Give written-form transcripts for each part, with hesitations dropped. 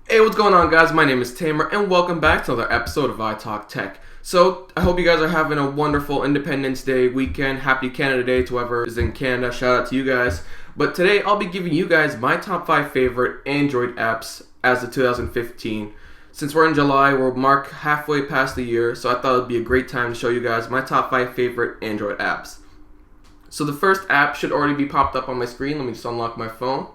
Hey, what's going on, guys? My name is Tamer, and welcome back to another episode of I Talk Tech. So, I hope you guys are having a wonderful Independence Day weekend. Happy Canada Day to whoever is in Canada. Shout out to you guys. But today, I'll be giving you guys my top 5 favorite Android apps as of 2015. Since we're in July, we'll mark halfway past the year, so I thought it would be a great time to show you guys my top 5 favorite Android apps. So the first app should already be popped up on my screen. Let me just unlock my phone.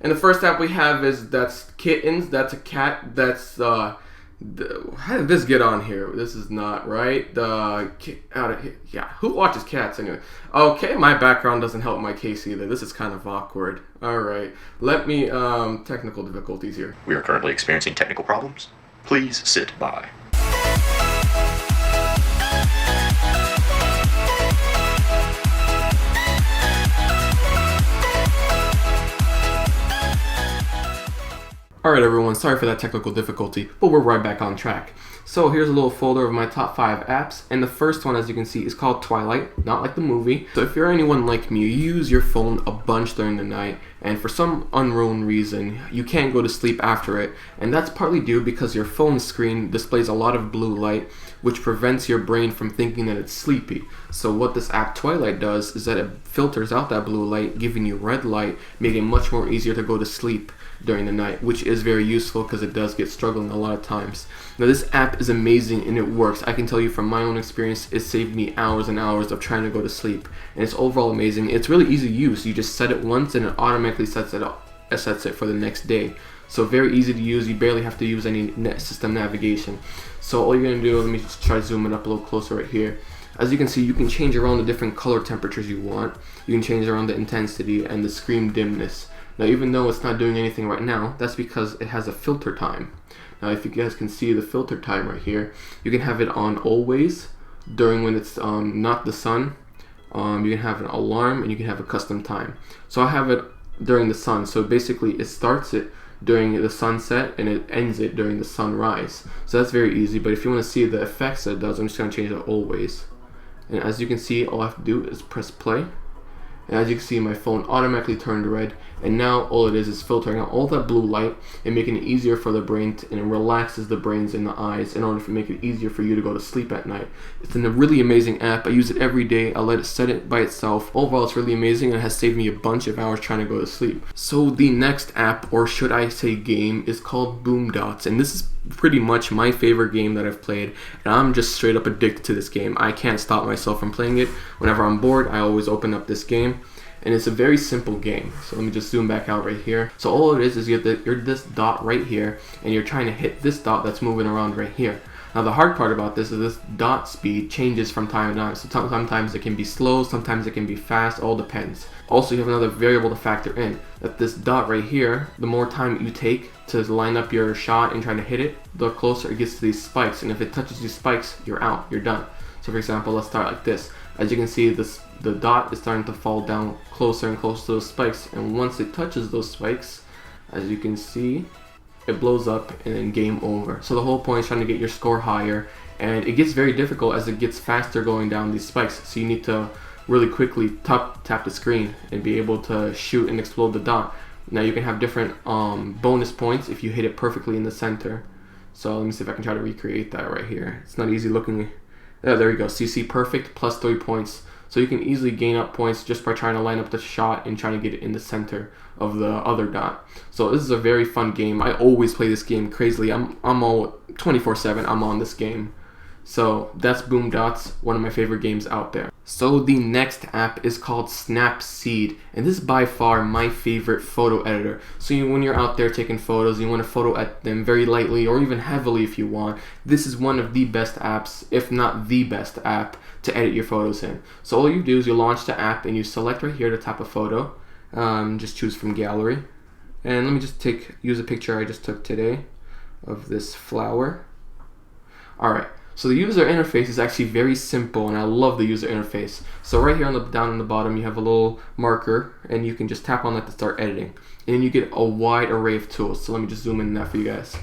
And the first app we have that's Kittens. That's a cat. That's how did this get on here? This is not right. Yeah, who watches cats anyway? Okay, my background doesn't help my case either. This is kind of awkward. All right, let me technical difficulties here. We are currently experiencing technical problems. Please sit by. Alright everyone, sorry for that technical difficulty, but we're right back on track. So here's a little folder of my top 5 apps, and the first one, as you can see, is called Twilight, not like the movie. So if you're anyone like me, you use your phone a bunch during the night, and for some unknown reason, you can't go to sleep after it, and that's partly due because your phone screen displays a lot of blue light, which prevents your brain from thinking that it's sleepy. So what this app Twilight does is that it filters out that blue light, giving you red light, making it much more easier to go to sleep during the night, which is very useful because it does get struggling a lot of times. Now this app is amazing and it works. I can tell you from my own experience, it saved me hours and hours of trying to go to sleep, and it's overall amazing. It's really easy to use. You just set it once and it automatically sets it for the next day. So very easy to use. You barely have to use any system navigation. So all you're gonna do, let me just try to zoom it up a little closer right here. As you can see, you can change around the different color temperatures you want. You can change around the intensity and the screen dimness. Now, even though it's not doing anything right now, that's because it has a filter time. Now, if you guys can see the filter time right here, you can have it on always during when it's not the sun. You can have an alarm and you can have a custom time. So I have it during the sun. So basically, it starts it during the sunset and it ends it during the sunrise. So that's very easy. But if you want to see the effects that it does, I'm just going to change it to always. And as you can see, all I have to do is press play. And as you can see, my phone automatically turned red, and now all it is filtering out all that blue light and making it easier for the brain and it relaxes the brains and the eyes in order to make it easier for you to go to sleep at night. It's a really amazing app. I use it every day. I let it set it by itself. Overall, it's really amazing and it has saved me a bunch of hours trying to go to sleep. So the next app, or should I say game, is called Boom Dots, and this is pretty much my favorite game that I've played, and I'm just straight up addicted to this game. I can't stop myself from playing it. Whenever I'm bored, I always open up this game, and it's a very simple game. So let me just zoom back out right here. So all it is you're this dot right here, and you're trying to hit this dot that's moving around right here. Now the hard part about this is this dot speed changes from time to time. So sometimes it can be slow, sometimes it can be fast, all depends. Also, you have another variable to factor in, that this dot right here, the more time you take to line up your shot and try to hit it, the closer it gets to these spikes. And if it touches these spikes, you're out, you're done. So for example, let's start like this. As you can see, the dot is starting to fall down closer and closer to those spikes. And once it touches those spikes, as you can see, it blows up and then game over. So the whole point is trying to get your score higher, and it gets very difficult as it gets faster going down these spikes. So you need to really quickly tap the screen and be able to shoot and explode the dot. Now you can have different bonus points if you hit it perfectly in the center. So let me see if I can try to recreate that right here. It's not easy looking. There we go. CC perfect plus 3 points. So you can easily gain up points just by trying to line up the shot and trying to get it in the center of the other dot. So this is a very fun game. I always play this game crazily. I'm all 24/7. I'm on this game. So that's Boom Dots, one of my favorite games out there. So the next app is called Snapseed, and this is by far my favorite photo editor. So when you're out there taking photos, you want to photo edit them very lightly or even heavily if you want. This is one of the best apps, if not the best app, to edit your photos in. So all you do is you launch the app and you select right here to tap a photo. Just choose from gallery. And let me just use a picture I just took today of this flower. Alright. So the user interface is actually very simple, and I love the user interface. So right here down on the bottom, you have a little marker, and you can just tap on that to start editing. And then you get a wide array of tools. So let me just zoom in that for you guys.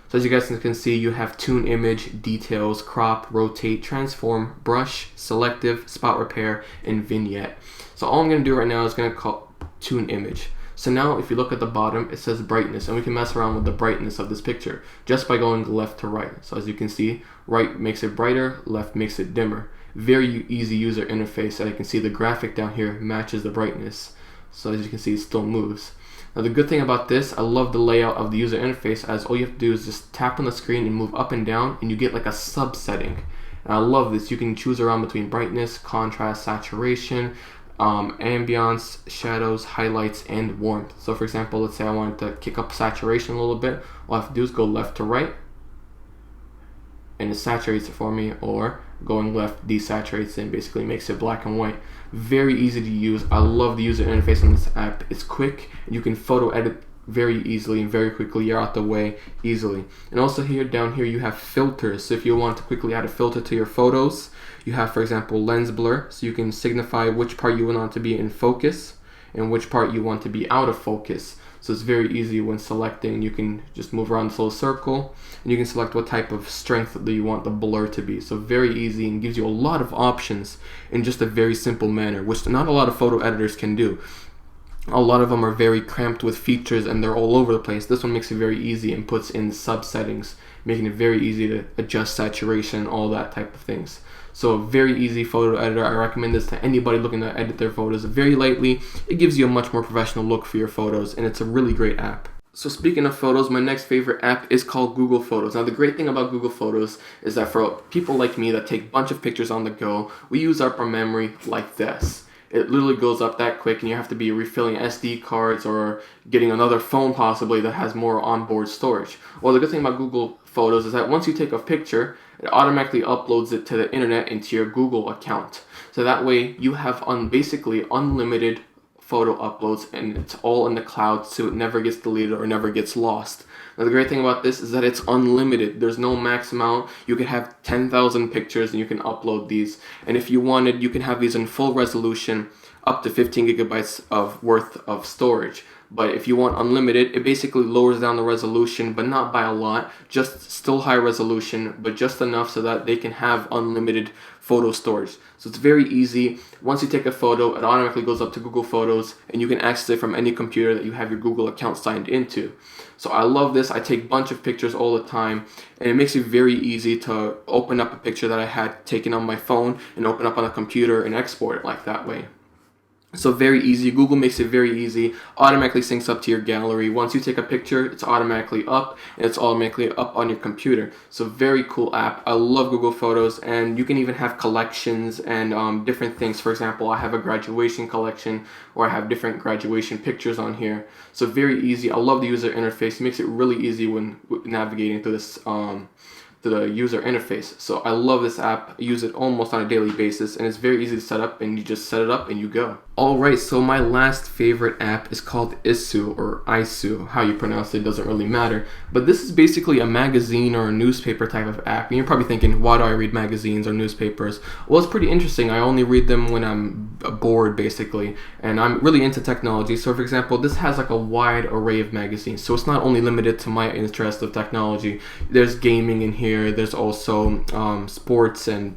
So as you guys can see, you have tune image, details, crop, rotate, transform, brush, selective, spot repair, and vignette. So all I'm going to do right now is going to call tune image. So now if you look at the bottom, it says brightness, and we can mess around with the brightness of this picture just by going left to right. So as you can see, right makes it brighter, left makes it dimmer. Very easy user interface, and you can see the graphic down here matches the brightness. So as you can see, it still moves. Now the good thing about this, I love the layout of the user interface, as all you have to do is just tap on the screen and move up and down, and you get like a sub setting. And I love this. You can choose around between brightness, contrast, saturation, ambience, shadows, highlights, and warmth. So for example, let's say I wanted to kick up saturation a little bit. All I have to do is go left to right, and it saturates it for me, or going left desaturates it and basically makes it black and white. Very easy to use. I love the user interface on this app. It's quick, and you can photo edit very easily and very quickly. You're out the way easily. And also here, down here, you have filters. So if you want to quickly add a filter to your photos, you have, for example, lens blur, so you can signify which part you want to be in focus and which part you want to be out of focus. So it's very easy when selecting. You can just move around this little circle, and you can select what type of strength that you want the blur to be. So very easy, and gives you a lot of options in just a very simple manner, which not a lot of photo editors can do. A lot of them are very cramped with features, and they're all over the place. This one makes it very easy and puts in sub settings, making it very easy to adjust saturation, all that type of things. So a very easy photo editor. I recommend this to anybody looking to edit their photos very lightly. It gives you a much more professional look for your photos, and it's a really great app. So speaking of photos, my next favorite app is called Google Photos. Now the great thing about Google Photos is that for people like me that take a bunch of pictures on the go, we use up our memory like this. It literally goes up that quick, and you have to be refilling SD cards or getting another phone possibly that has more onboard storage. Well, the good thing about Google Photos is that once you take a picture, it automatically uploads it to the internet into your Google account. So that way you have basically unlimited photo uploads, and it's all in the cloud, so it never gets deleted or never gets lost. Now the great thing about this is that it's unlimited. There's no max amount. You can have 10,000 pictures and you can upload these. And if you wanted, you can have these in full resolution, up to 15 gigabytes of worth of storage. But if you want unlimited, it basically lowers down the resolution, but not by a lot, just still high resolution, but just enough so that they can have unlimited photo storage. So it's very easy. Once you take a photo, it automatically goes up to Google Photos, and you can access it from any computer that you have your Google account signed into. So I love this. I take a bunch of pictures all the time, and it makes it very easy to open up a picture that I had taken on my phone and open up on a computer and export it like that way. So very easy. Google makes it very easy. Automatically syncs up to your gallery. Once you take a picture, it's automatically up, and it's automatically up on your computer. So very cool app. I love Google Photos, and you can even have collections and different things. For example, I have a graduation collection, or I have different graduation pictures on here. So very easy. I love the user interface. It makes it really easy when navigating through this to the user interface. So I love this app. I use it almost on a daily basis, and it's very easy to set up, and you just set it up and you go. Alright, so my last favorite app is called Isu, or Isu. How you pronounce it doesn't really matter. But this is basically a magazine or a newspaper type of app. And you're probably thinking, why do I read magazines or newspapers? Well, it's pretty interesting. I only read them when I'm bored, basically. And I'm really into technology. So for example, this has like a wide array of magazines. So it's not only limited to my interest of technology. There's gaming in here. There's also sports and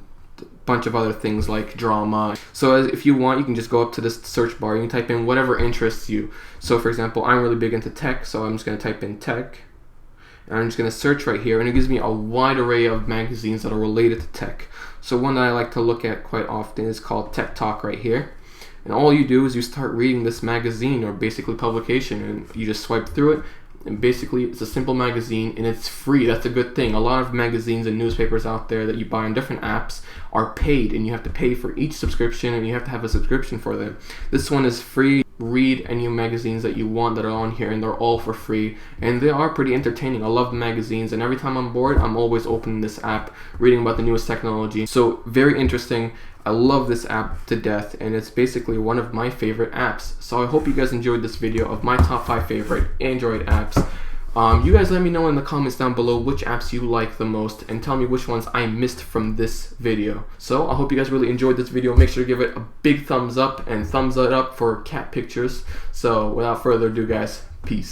bunch of other things like drama. So if you want, you can just go up to this search bar, you can type in whatever interests you. So for example, I'm really big into tech, so I'm just going to type in tech, and I'm just going to search right here, and it gives me a wide array of magazines that are related to tech. So one that I like to look at quite often is called Tech Talk right here. And all you do is you start reading this magazine, or basically publication, and you just swipe through it. And basically, it's a simple magazine, and it's free. That's a good thing. A lot of magazines and newspapers out there that you buy on different apps are paid, and you have to pay for each subscription, and you have to have a subscription for them. This one is free. Read any magazines that you want that are on here, and they're all for free, and they are pretty entertaining. I love the magazines, and every time I'm bored, I'm always opening this app, reading about the newest technology. So very interesting. I love this app to death, and it's basically one of my favorite apps. So I hope you guys enjoyed this video of my top 5 favorite Android apps. You guys let me know in the comments down below which apps you like the most, and tell me which ones I missed from this video. So I hope you guys really enjoyed this video. Make sure to give it a big thumbs up, and thumbs it up for cat pictures. So without further ado, guys, peace.